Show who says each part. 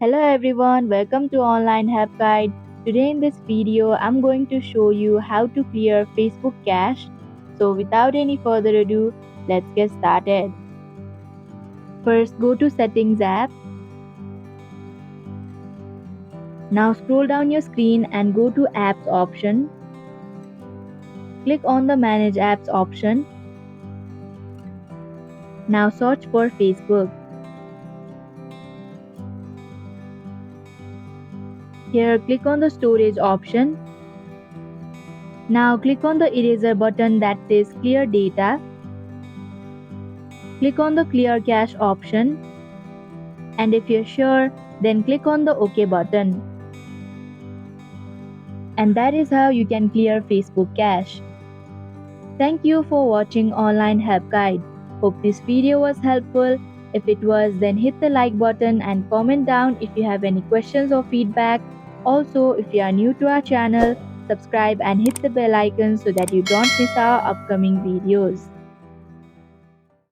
Speaker 1: Hello everyone, welcome to Online Help Guide. Today in this video, I'm going to show you how to clear Facebook cache. So without any further ado, let's get started. First, go to Settings app. Now scroll down your screen and go to Apps option. Click on the Manage Apps option. Now search for Facebook. Here, click on the Storage option. Now click on the eraser button that says Clear Data. Click on the Clear Cache option. And if you're sure, then click on the OK button. And that is how you can clear Facebook cache. Thank you for watching Online Help Guide. Hope this video was helpful. If it was, then hit the like button and comment down if you have any questions or feedback. Also, if you are new to our channel, subscribe and hit the bell icon so that you don't miss our upcoming videos.